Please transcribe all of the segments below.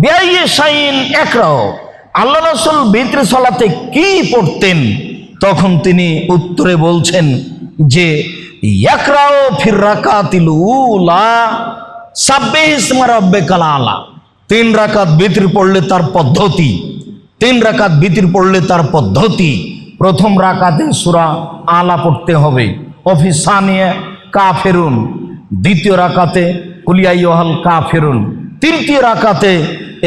বিআইয়ে shine একরাও, আল্লাহ রাসূল বিতর সালাতে কি পড়তেন? তখন তিনি উত্তরে বলছেন যে ইয়াকরাও ফির রাকাতিল উলা সাব্বিহ ইসমা রাব্বিকাল আলা। 3 রাকাত বিতর পড়লে তার পদ্ধতি, 3 রাকাত বিতর পড়লে তার পদ্ধতি, প্রথম রাকাতে সূরা আলা পড়তে হবে, ওফি সানিয়া কাফিরুন, দ্বিতীয় রাকাতে কুল ইয়া আইয়ুহাল কাফিরুন, তৃতীয় রাকাতে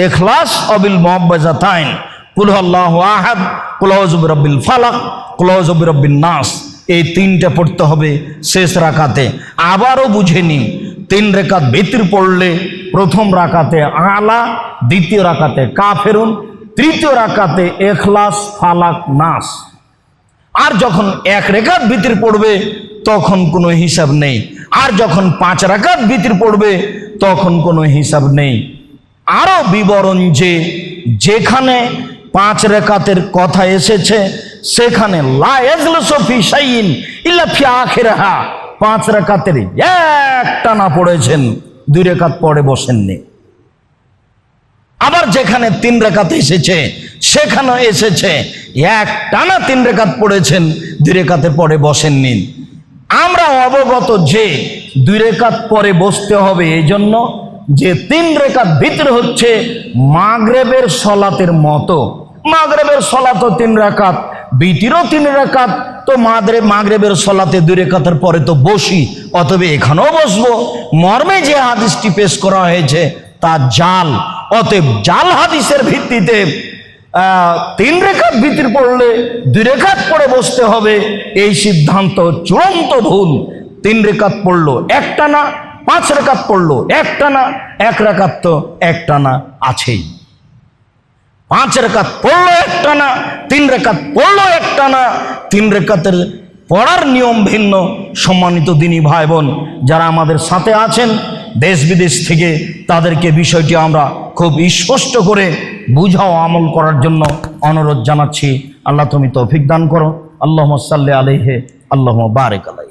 ইখলাস অবিল মুআব্বাজাতাইন কুল হুয়াল্লাহু আহাদ, কুল আউযু বিরাব্বিল ফালাক, কুল আউযু বিরাব্বিন নাস। এই 3টা পড়তে হবে শেষ রাকাতে। আবারও বুঝে নিন, 3 রাকাত বিতর পড়লে প্রথম রাকাতে আলা, দ্বিতীয় রাকাতে কাফিরুন, তৃতীয় রাকাতে ইখলাস ফালাক নাস। আর যখন 1 রাকাত বিতর পড়বে তখন কোনো হিসাব নেই, আর যখন 5 রাকাত বিতর পড়বে তখন কোনো হিসাব নেই। আরো বিবরণ যে যেখানে 5 রাকাতের কথা এসেছে সেখানে লা ইয়াজলিসু ফি শাইইন ইল্লা ফি আখিরিহা, 5 রাকাতের একটানা পড়েছেন, 2 রাকাত পড়ে বসেননি। আবার যেখানে 3 রাকাত এসেছে সেখানে এসেছে একটানা 3 রাকাত পড়েছেন, 2 রাকাতের পরে বসেননি। আমরা অবগত যে 2 রাকাত পরে বসতে হবে, এই জন্য যে 3 রাকাত ভিতর হচ্ছে মাগরিবের সলাতের মতো। মাগরিবের সলাতও 3 রাকাত, বিতিরও 3 রাকাত, তো মাগরিবের সলাতে 2 রাকাতের পরে তো বসি, অতএব এখানেও বসবো। মর্মে যে হাদিসটি পেশ করা হয়েছে তা জাল, অতএব জাল হাদিসের ভিত্তিতে 3 রাকাত ভিতর পড়লে 2 রাকাত পরে বসতে হবে, এই সিদ্ধান্ত চূড়ান্ত ভুল। 3 রাকাত পড়লো একটানা, 5 রাকাত পড়লো একটানা, 1 রাকাত তো একটানা আছেই। 5 রাকাত পড়লো একটানা, 3 রাকাত পড়লো একটানা, 3 রাকাতের পড়ার নিয়ম ভিন্ন। সম্মানিত দিনী ভাই বোন যারা আমাদের সাথে আছেন দেশ বিদেশ থেকে, তাদেরকে বিষয়টি আমরা খুব স্পষ্ট করে বুঝাও আমল করার জন্য অনুরোধ জানাচ্ছি। আল্লাহ তুমি তৌফিক দান করো। আল্লাহুম্মা সাল্লি আলাইহি, আল্লাহুম্মা বারিক আলাইহি।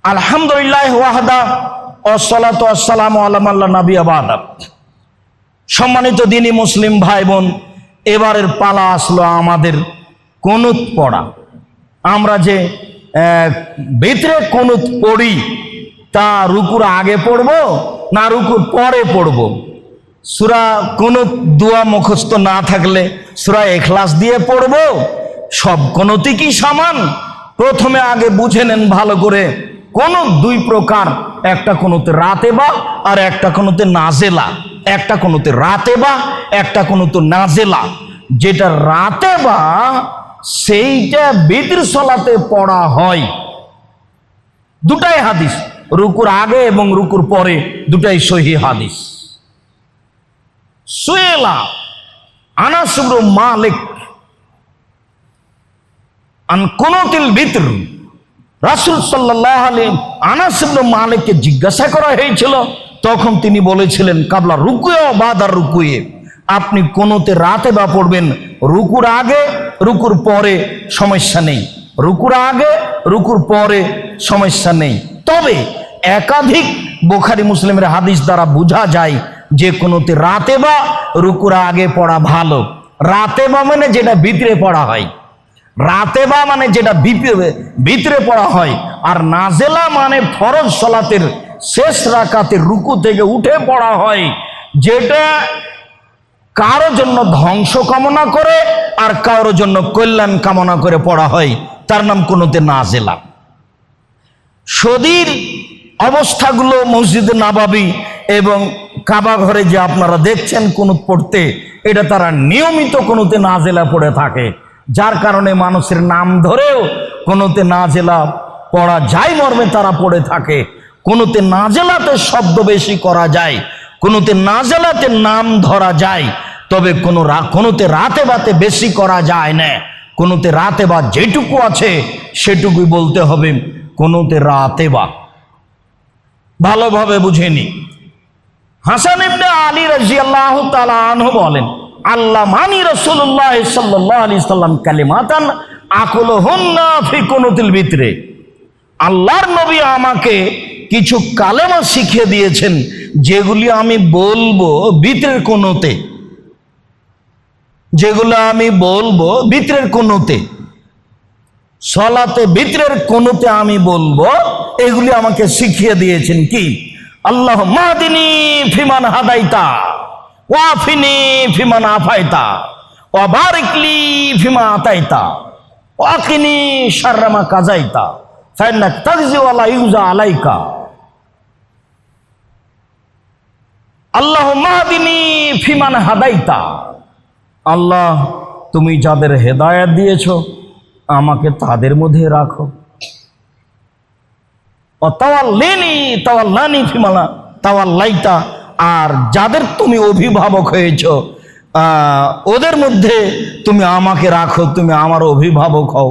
আলহামদুলিল্লাহ ওয়াহদা ওয়াসসালাতু ওয়াসসালামু আলা মান লা নাবিয়্যা বা'দা। সম্মানিত দিনী মুসলিম ভাই বোন, এবারের পালা আসলো আমাদের কুনুত পড়া। আমরা যে ভিতরে কুনুত পড়ি তা রুকুর আগে পড়ব না রুকুর পরে পড়ব? সূরা কুনুত দোয়া মুখস্থ না থাকলে সূরা ইখলাস দিয়ে পড়ব? সব কুনুতই কি সমান? প্রথমে আগে বুঝে নেন ভালো করে, কুনুত 2 প্রকার, একটা কুনুতে রাতেবা আর একটা কুনুতে নাজেলা। একটা কুনুতে রাতেবা, একটা কুনুতে নাজেলা। যেটা রাতেবা সেইটা বিতর সালাতে পড়া হয়। দুটাই হাদিস, রুকুর আগে এবং রুকুর পরে, দুটাই সহিহ হাদিস। সুয়েলা আনাস ইবনে মালিক আন কুনুতিল বিতর, রাসূল সাল্লাল্লাহু আলাইহি আনাস ইবনে মালিককে জিজ্ঞাসা করা হয়েছিল, তখন তিনি বলেছিলেন কাবলা রুকুয়ে ও বাদার রুকুয়ে, আপনি কুনুতে রাতে বা পড়বেন রুকুর আগে রুকুর পরে, সমস্যা নেই। রুকুর আগে রুকুর পরে সমস্যা নেই। তবে একাধিক বুখারী মুসলিমের হাদিস দ্বারা বোঝা যায় যে কুনুতে রাতে বা রুকুর আগে পড়া ভালো। রাতে বা মানে যেটা ভিতরে পড়া হয়, রাতে বা মানে যেটা ভিতরে পড়া হয়, আর নাজেলা মানে ফরজ সালাতের শেষ রাকাতের রুকু থেকে উঠে পড়া হয়, যেটা কারো জন্য ধ্বংস কামনা করে আর কারোর জন্য কল্যাণ কামনা করে পড়া হয়, তার নাম কুনুতে নাজেলা। সদীর অবস্থাগুলো মসজিদে নাবাবী এবং কাবা ঘরে যে আপনারা দেখছেন কুনুত পড়তে, এটা তারা নিয়মিত কুনুতে নাজেলা পড়ে থাকে, যার কারণে মানুষের নাম ধরেও কুনুতে নাজেলা পড়া যায় মর্মে তারা পড়ে থাকে। কুনুতে নাজেলাতে শব্দ বেশি করা যায়, কুনুতে নাজেলাতে নাম ধরা যায়, তবে কুনুতে রাতে বাতে বেশি করা যায় না। কুনুতে রাতে বা যেটুকু আছে সেটুকুই বলতে হবে কুনুতে রাতে বা। ভালোভাবে বুঝেনি। হাসান ইবনে আলী রাদিয়াল্লাহু তাআলা আনহু বলেন, আল্লামানি রাসূলুল্লাহ সাল্লাল্লাহু আলাইহি সাল্লাম কালিমাতান আকুলুহুন্না ফি কুনুতিল ভিতরে। আল্লাহর নবী আমাকে কিছু কালেমা শিখিয়ে দিয়েছেন যেগুলি আমি বলবো ভিতরের কোণতে, যেগুলো আমি বলবো ভিতরের কোণতে, সলাতে ভিতরের কোণতে আমি বলবো, এগুলি আমাকে শিখিয়ে দিয়েছেন। কি? আল্লাহ মাহদিনী ফিমান হাদাইতা ওয়াফিনি ফিমান আফাইতা ওয়া বারিকলি ফিমা আতাইতা ওয়াকিনি শাররা মা কাজাইতা ফাইন্নাক তাগজি ওয়ালা ইউজা আলাইকা। আল্লাহ মাহদিনী ফিমান হাদাইতা, আল্লাহ তুমি যাদের হেদায়েত দিয়েছো আমাকে তাদের মধ্যে রাখো। তাওয়াল্লিনি তাওয়াল্লানি ফিমালা তাওয়াল্লাইতা, আর যাদের তুমি অভিভাবক হয়েছো ওদের মধ্যে তুমি আমাকে রাখো, তুমি আমার অভিভাবক হও।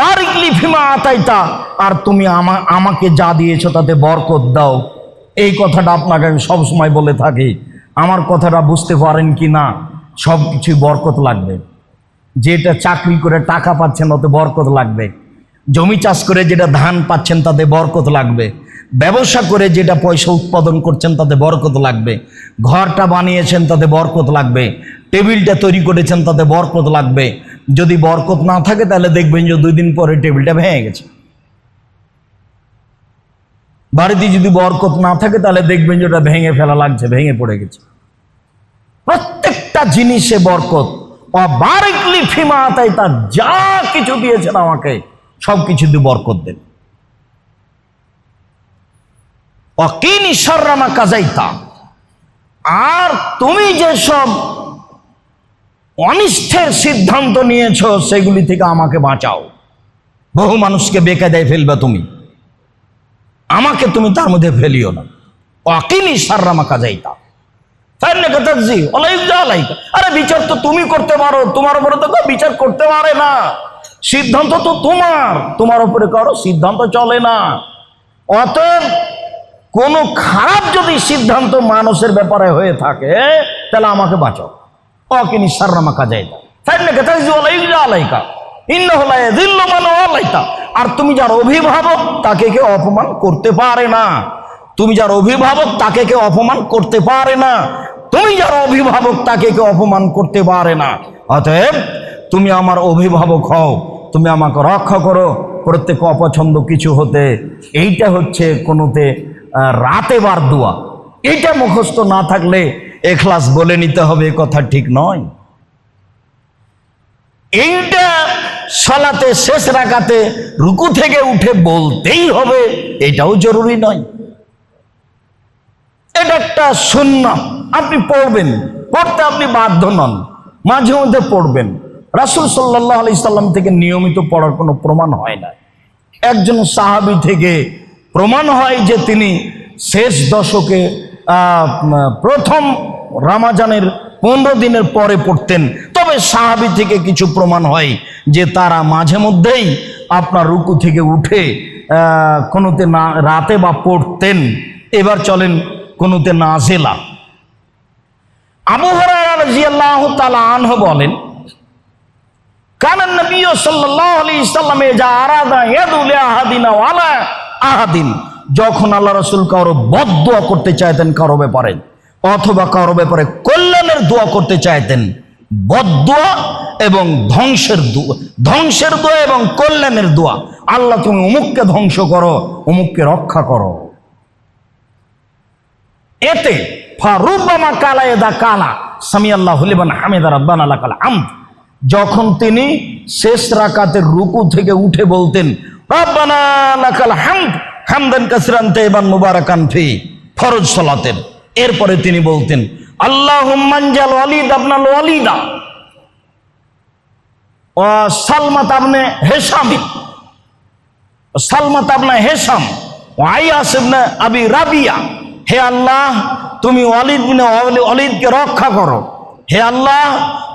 বারিকলি ফিমা আতাইতা, আর তুমি আমাকে যা দিয়েছো তাতে বরকত দাও। এই কথাটা আপনাকে আমি সবসময় বলে থাকি। আমার কথাটা বুঝতে পারেন কি না? সব কিছুই বরকত লাগবে। যেটা চাকরি করে টাকা পাচ্ছেন ওতে বরকত লাগবে, জমি চাষ করে যেটা ধান পাচ্ছেন তাতে বরকত লাগবে, ব্যবসা করে যেটা পয়সা উৎপাদন করছেন তাতে বরকত লাগবে, ঘরটা বানিয়েছেন তাতে বরকত লাগবে, টেবিলটা তৈরি করেছেন তাতে বরকত লাগবে। যদি বরকত না থাকে তাহলে দেখবেন যে 2 দিন পরে টেবিলটা ভেঙে গেছে। বাড়িতে যদি বরকত না থাকে তাহলে দেখবেন যে ওটা ভেঙে ফেলা লাগছে, ভেঙে পড়ে গেছে। প্রত্যেকটা জিনিসে বরকত। বারিকলি ফিমা আতাইতা, যা কিছু দিয়েছেন আমাকে সব কিছু দিয়ে বরকত দেন। ওয়াকিনি শাররা মা কাজাইতা, আর তুমি যেসব অনিষ্টের সিদ্ধান্ত নিয়েছো সেগুলি থেকে আমাকে বাঁচাও। বহু মানুষকে বেকায়দায় ফেলবে তুমি, আমাকে তুমি তার মধ্যে ফেলিও না। ওয়াকিনি শাররা মা কাজাইতা ফাইন্নাকা তাগজি ওয়ালা ইউজা আলাইকা। আরে বিচার তো তুমি করতে পারো, তোমার উপরে তো কেউ বিচার করতে পারে না। সিদ্ধান্ত তো তোমার উপরে কারো সিদ্ধান্ত চলে না। অতএব কোনো খারাপ যদি সিদ্ধান্ত মানুষের ব্যাপারে হয়ে থাকে তাহলে আমাকে বাঁচাও। ওয়াকিনি শাররা মা কাজাইতা ফাইন্নাকা তাগজি ওয়ালা ইউজা আলাইকা ইন্নাহু লা ইয়াযিল্লু মান ওয়ালাইতা। আর তুমি যার অভিভাবক তাকে কেউ অপমান করতে পারে না। তুমি যার অভিভাবক তাকে কেউ অপমান করতে পারে না। তুমি যার অভিভাবক তাকে কেউ অপমান করতে পারে না। অতএব তুমি আমার অভিভাবক হও, তুমি আমাকে রক্ষা করো প্রত্যেক অপছন্দ কিছু হতে। এইটা হচ্ছে কোনোতে রাতে বার দোয়া। এইটা মুখস্থ না থাকলে এখলাস বলে নিতে হবে, কথা ঠিক নয়। এইটা সালাতে শেষ রাকাতে রুকু থেকে উঠে বলতেই হবে, এটাও জরুরি নয়। এটা একটা সুন্নাত, আপনি পড়বেন, পড়তে আপনি বাধ্য নন, মাঝে মধ্যে পড়বেন। রাসূল সাল্লাল্লাহু আলাইহি সাল্লাম থেকে নিয়মিত পড়ার কোনো প্রমাণ হয় না। একজন সাহাবী থেকে প্রমাণ হয় যে তিনি শেষ দশকে প্রথম রমজানের 15 দিনের পরে পড়তেন। তবে সাহাবী থেকে কিছু প্রমাণ হয় যে তারা মাঝে মধ্যেই আপনার রুকু থেকে উঠে কোনোতে না রাতে বা পড়তেন। এবার চলেন কোনোতে নাজিলা। আবু হুরায়রা রাদিয়াল্লাহু তাআলা আনহু বলেন, কানা নবী সাল্লাল্লাহু আলাইহি সাল্লাম ইজা আরাদা ইয়াদু লি আহাদিনা ওয়ালা আহাদিন, যখন আল্লাহ রাসূল কারো বদদুয়া করতে চাইতেন কারো ব্যাপারে, অথবা কারো ব্যাপারে কল্যাণের দোয়া করতে চাইতেন, বদদুয়া এবং ধ্বংসের দোয়া এবং কল্যাণের দোয়া, আল্লাহ তুমি অমুককে ধ্বংস করো, অমুককে রক্ষা করো। এতে ফারুব্বামা কালা এদা কালা সামিআল্লাহু লিমান হামিদা রাব্বানা লাকাল হামদ, যখন তিনি শেষ রাকাতের রুকু থেকে উঠে বলতেন রাব্বানা লাকাল হামদ হামদান কাসিরান তাইয়িবান মুবারাকান ফি, ফরজ সালাতের, এরপরে তিনি বলতেন আল্লাহুম্মা আনজাল ওয়ালিদ ইবনাল ওয়ালিদা ওয়া সালমাত ইবনে হিশাম ওয়া আয়াস ইবনে আবি রাবিয়া, হে আল্লাহ তুমি ওয়ালিদ বিন ওয়ালিদকে রক্ষা করো, হে আল্লাহ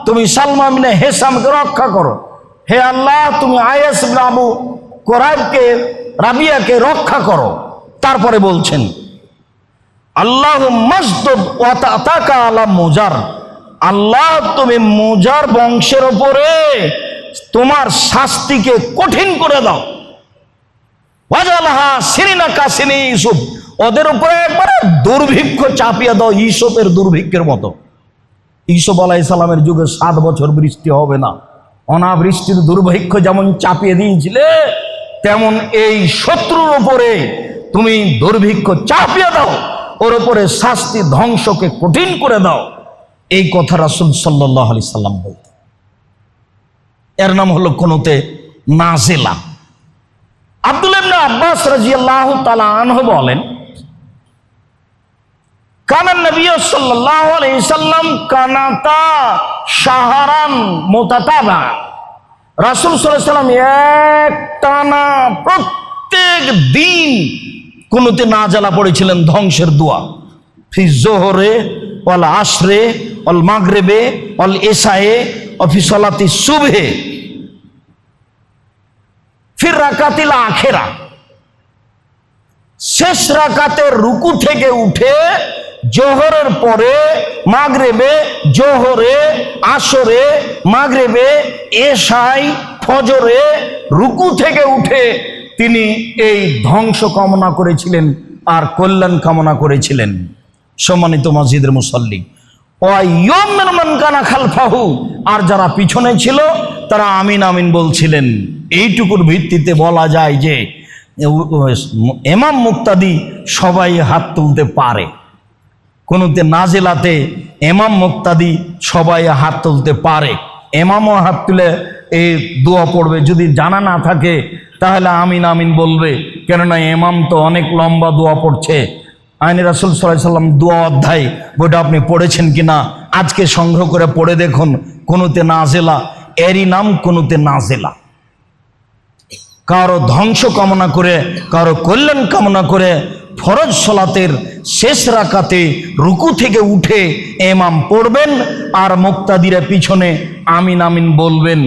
তুমি সালমা বিন হিশামকে রক্ষা করো, হে আল্লাহ তুমি আয়াস ইবনে আবু কুরাইবকে রাবিয়াকে রক্ষা করো। তারপরে বলছেন আল্লাহুম্মা মাসদুদ ওয়া তাতাকা আলা মুজার, আল্লাহ তুমি মুজার বংশের উপরে তোমার শাস্তিকে কঠিন করে দাও। ওয়াজালহা সিনিনা কাসিনি ইউসুফ, ওদের উপরে একবারে দুর্ভিক্ষ চাপিয়ে দাও ইউসুফের দুর্ভিক্ষের মতো। ইউসুফ আলাইহিস সালামের যুগে 7 বছর বৃষ্টি হবে না, অনাবৃষ্টির দুর্ভিক্ষ যেমন চাপিয়ে দিয়েছিলে, তেমন এই শত্রুর উপরে তুমি দুর্ভিক্ষ চাপিয়ে দাও, ওর উপরে শাস্তি ধ্বংসকে কঠিন করে দাও। এই কথা রাসূল সাল্লাল্লাহু আলাইহি সাল্লাম বলতেন। এর নাম হলো কুনুতে নাজিলা। আব্দুল্লাহ ইবনে আব্বাস রাদিয়াল্লাহু তাআলা আনহু বলেন, কানান নবী সাল্লাল্লাহু আলাইহি সাল্লাম কানাতা শাহরান মুতাতাবা, রাসূল সাল্লাল্লাহু আলাইহি সাল্লাম একটানা প্রত্যেক দিন কুনুতে নাজিলা পড়েছিলেন ধ্বংসের দোয়া। ফি যোহরে ওয়াল আসরে ওয়াল মাগরিবে ওয়াল ইশায়ে ওয়া ফি সালাতি সুবহে ফির রাকাতিল আখিরা, শেষ রাকাতের রুকু থেকে উঠে জোহরের পরে মাগরিবে, জোহরে, আসরে, মাগরিবে, এশায়, ফজরে রুকু থেকে উঠে তিনি এই ধ্বংস কামনা করেছিলেন আর কল্যাণ কামনা করেছিলেন। সম্মানিত মসজিদের মুসল্লি, ওয়াইয়ুমিন মান কানা খালফাহু, আর যারা পিছনে ছিল তারা আমিন আমিন বলছিলেন। এইটুকুর ভিত্তিতে বলা যায় যে ইমাম মুক্তাদি সবাই হাত তুলতে পারে। কুনুতে নাজিলাতে ইমাম মুক্তাদি সবাই হাত তুলতে পারে। ইমামও হাত তুলে এই দোয়া পড়বে, যদি জানা না থাকে তাহলে আমিন আমিন বলবে, কেননা ইমাম তো অনেক লম্বা দোয়া পড়ছে। আইনে রাসূল সাল্লাল্লাহু আলাইহি সাল্লাম দোয়া অধ্যায়, বইটা আপনি পড়েছেন কিনা আজকে সংগ্রহ করে পড়ে দেখুন। কুনুতে নাজিলা, এরই নাম কুনুতে নাজিলা। কারো ধ্বংস কামনা করে, কারো কল্যাণ কামনা করে ফরজ সালাতের শেষ রাকাতে রুকু থেকে উঠে ইমাম পড়বেন আর মুক্তাদিরা পিছনে আমিন আমিন বলবেন,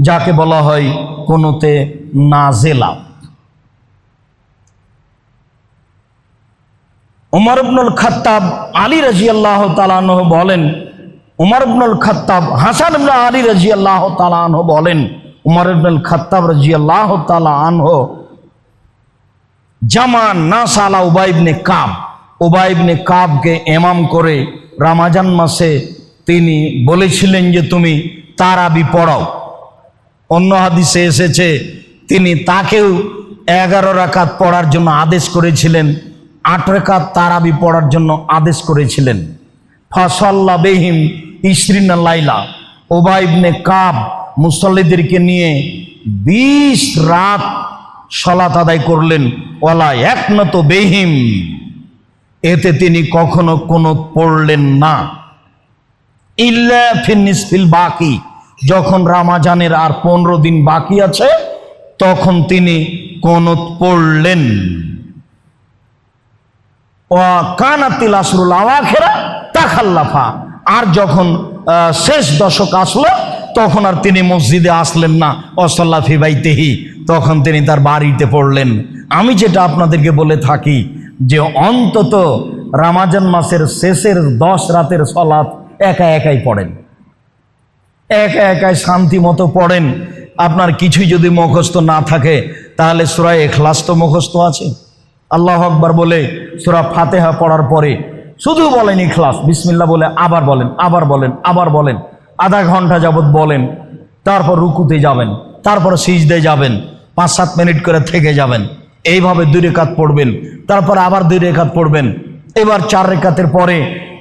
যাকে বলা হয় কুনুতে নাজিলা। উমর ইবনুল খাত্তাব আলী রাদিয়াল্লাহু তাআলা আনহু বলেন, উমর ইবনুল খাত্তাব হাসান ইবনে আলী রাদিয়াল্লাহু তাআলা আনহু বলেন, উমর ইবনুল খাত্তাব রাদিয়াল্লাহু তাআলা আনহু জামান নাসালা উবাই ইবনে কাব, উবাই ইবনে কাবকে ইমাম করে রমজান মাসে তিনি বলেছিলেন যে তুমি তারাবি পড়াও। অন্য হাদিসে এসেছে তিনি তাকেও 11 রাকাত পড়ার জন্য আদেশ করেছিলেন, 8 রাকাত তারাবি পড়ার জন্য আদেশ করেছিলেন। ফাসাল্লা বিহিম 20 লাইলা, উবাই ইবনে কাব মুসল্লিদেরকে নিয়ে 20 রাত সালাত আদায় করলেন। ওয়ালা একনত বিহিম, এতে তিনি কখনো কুনুত পড়লেন না। ইল্লা ফিন নিসফিল বাকি, যখন রমজানের আর 15 দিন বাকি আছে তখন তিনি কুনুত পড়লেন। ওয়া কানাতিল আসরুল আওয়াখিরা তাখাল্লাফা, আর যখন শেষ দশক আসলো তখন আর তিনি মসজিদে আসলেন না। ওয়াসাল্লা ফি বাইতিহি, তখন তিনি তার বাড়িতে পড়লেন। আমি যেটা আপনাদেরকে বলে থাকি যে অন্তত রমজান মাসের শেষের 10 রাতের সালাত একা একাই পড়েন, একা একাই শান্তি মতো পড়েন। আপনার কিছুই যদি মুখস্থ না থাকে তাহলে সূরা ইখলাস তো মুখস্থ আছে। আল্লাহু আকবার বলে সূরা ফাতিহা পড়ার পরে শুধু বলেন ইখলাস, বিসমিল্লাহ বলে আবার বলেন, আবার বলেন, আবার বলেন, আধা ঘন্টা যাবত বলেন। তারপর রুকুতে যাবেন, তারপর সিজদায় যাবেন, 5-7 মিনিট করে থেকে যাবেন। এইভাবে 2 রাকাত পড়বেন, তারপর আবার 2 রাকাত পড়বেন। এবার 4 রাকাতের পরে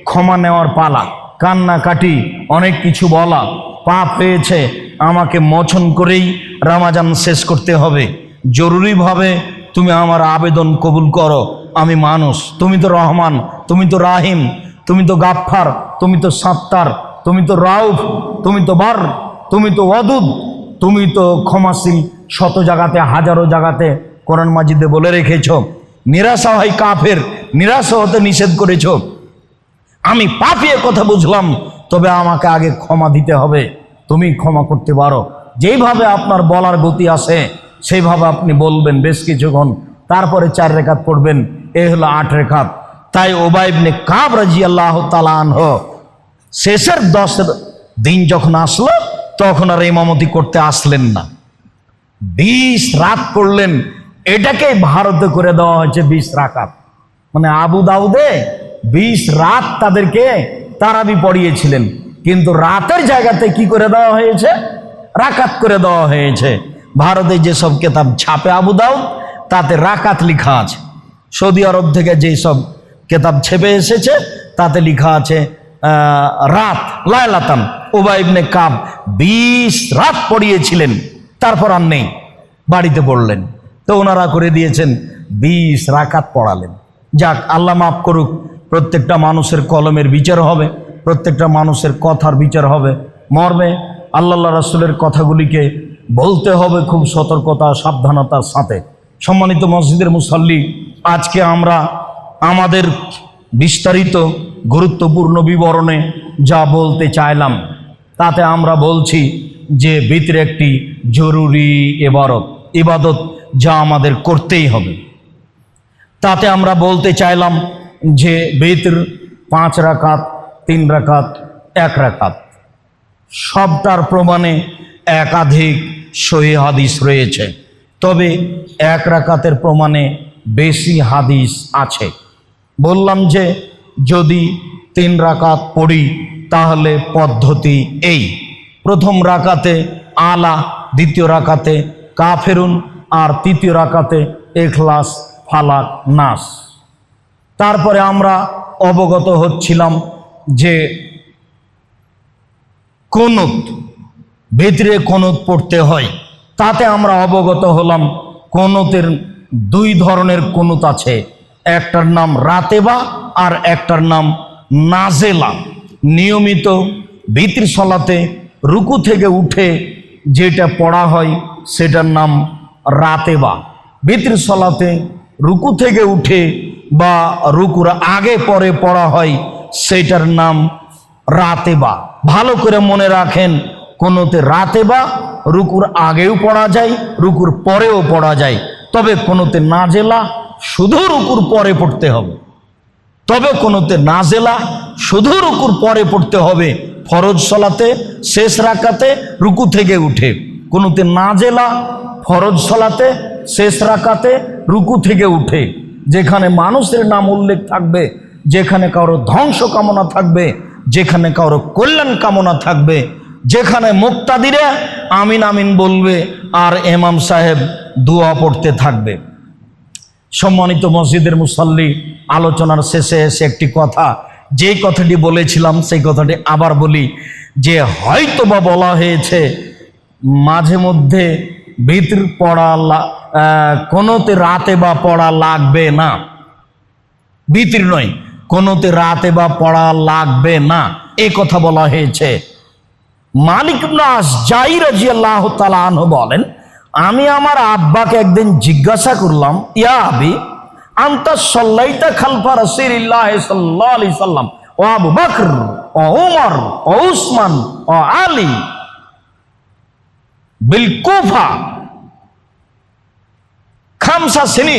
ক্ষমা নেওয়ার পালা, কান্নাকাটি, অনেক কিছু বলা, পাপ হয়েছে, আমাকে মোচন করেই রমজান শেষ করতে হবে। জরুরিভাবে তুমি আমার আবেদন কবুল করো। আমি মানুষ, তুমি তো রহমান, তুমি তো রাহিম, তুমি তো গাফফার, তুমি তো সাত্তার, তুমি তো রাউফ, তুমি তো বার, তুমি তো ওয়াদুদ, তুমি তো ক্ষমাশীল। শত জায়গাতে, হাজারো জায়গাতে কোরআন মাজিদে বলে রেখেছ, নিরাশা হয় কাফের, নিরাশা হতে নিষেধ করেছ। আমি পাপী কথা বুঝলাম, তবে আমাকে আগে ক্ষমা দিতে হবে। তুমি ক্ষমা করতে পারো। যেইভাবে আপনার বলার গতি আসে সেইভাবে আপনি বলবেন বেশ কিছুক্ষণ, তারপরে 4 রাকাত পড়বেন। এই হলো 8 রাকাত। তাই উবাই ইবনে কাব রাদিয়াল্লাহু তাআলা আনহু শেষের 10 দিন যখন আসলো তখন আর ইমামতি করতে আসলেন না। 20 রাত পড়লেন। এটাকে ভারতে করে দেওয়া হয়েছে 20 রাকাত। মানে আবু দাউদে 20 রাত তাদেরকে তারাবি পড়িয়েছিলেন, কিন্তু রাতের জায়গাতে কি করে দেওয়া হয়েছে? রাকাত করে দেওয়া হয়েছে। ভারতে যেসব কেতাব ছাপে আবু দাউদ, তাতে রাকাত লেখা আছে। সৌদি আরব থেকে যেই সব কেতাব ছেপে এসেছে তাতে লেখা আছে রাত, লায়লাতান। উবাই ইবনে কাব 20 রাত পড়িয়েছিলেন, তারপর আর নেই, বাড়িতে পড়লেন। তো ওনারা করে দিয়েছেন 20 রাকাত পড়ালেন। যাক, আল্লাহ মাফ করুক। প্রত্যেকটা মানুষের কলমের বিচার হবে, প্রত্যেকটা মানুষের কথার বিচার হবে। মর্মে আল্লাহ রাসূলের কথাগুলিকে বলতে হবে খুব সতর্কতা সাবধানতার সাথে। সম্মানিত মসজিদের মুসল্লি, আজকে আমরা আমাদের বিস্তারিত গুরুত্বপূর্ণ বিবরণে যা বলতে চাইলাম, তাতে আমরা বলছি যে ভিতরে একটি জরুরি ইবাদত যা আমাদের করতেই হবে। তাতে আমরা বলতে চাইলাম যে ভিতর 5 রাকাত, 3 রাকাত, 1 রাকাত, সবটার প্রমাণে একাধিক সহিহ হাদিস রয়েছে। তবে 1 রাকাতের প্রমাণে বেশি হাদিস আছে। বললাম যে যদি 3 রাকাত পড়ি তাহলে পদ্ধতি এই: প্রথম রাকাতে আলা, দ্বিতীয় রাকাতে কাফেরুন, আর তৃতীয় রাকাতে ইখলাস, ফালাক, নাস। তারপরে আমরা অবগত হচ্ছিলাম যে কুনুত, ভিতরে কুনুত পড়তে হয়। তাতে আমরা অবগত হলাম কুনুতের 2 ধরনের কুনুত আছে, একটার নাম রাতেবা আর একটার নাম নাজেলা। নিয়মিত ভিতর সলাতে রুকু থেকে উঠে যেটা পড়া হয় সেটার নাম রাতেবা। ভিতর সলাতে রুকু থেকে উঠে বা রুকুর আগে পরে পড়া হয় সেটার নাম রাতেবা। ভালো করে মনে রাখেন, কোনোতে রাতেবা রুকুর আগেও পড়া যায়, রুকুর পরেও পড়া যায়। তবে কোনোতে নাজেলা শুধু রুকুর পরে পড়তে হবে। শুধু রুকুর পরে পড়তে হবে ফরজ সলাতে শেষ রাকাতে রুকু থেকে উঠে। কোনোতে নাজেলা ফরজ সলাতে শেষ রাকাতে রুকু থেকে উঠে। যেখানে মানুষের নাম উল্লেখ থাকবে, যেখানে কারো ধ্বংস কামনা থাকবে, যেখানে কারো কল্যাণ কামনা থাকবে, যেখানে মুক্তাদিরা আমিন আমিন বলবে আর ইমাম সাহেব দোয়া পড়তে থাকবে। সম্মানিত মসজিদের মুসল্লি, আলোচনার শেষে এসে একটি কথা, যে কথাটি বলেছিলাম সেই কথাটি আবার বলি, যে হয়তো বা বলা হয়েছে মাঝে মধ্যে ভিতর পড়া কোনোতে রাতে বা পড়া লাগবে না। ভিতর নয়, কোনোতে রাতে বা পড়া লাগবে না, এই কথা বলা হয়েছে। মালিক ইবনে আশজাই রাদিয়াল্লাহু তাআলা আনহু বলেন, আমি আমার আব্বাকে একদিন জিজ্ঞাসা করলাম, ইয়া আবি আনতা সাল্লাইতা খালফা রাসূলিল্লাহ সাল্লাল্লাহু আলাইহি সাল্লাম ও আবু বকর ও উমর ও উসমান ও আলী বিল কুফা খামসা সিনি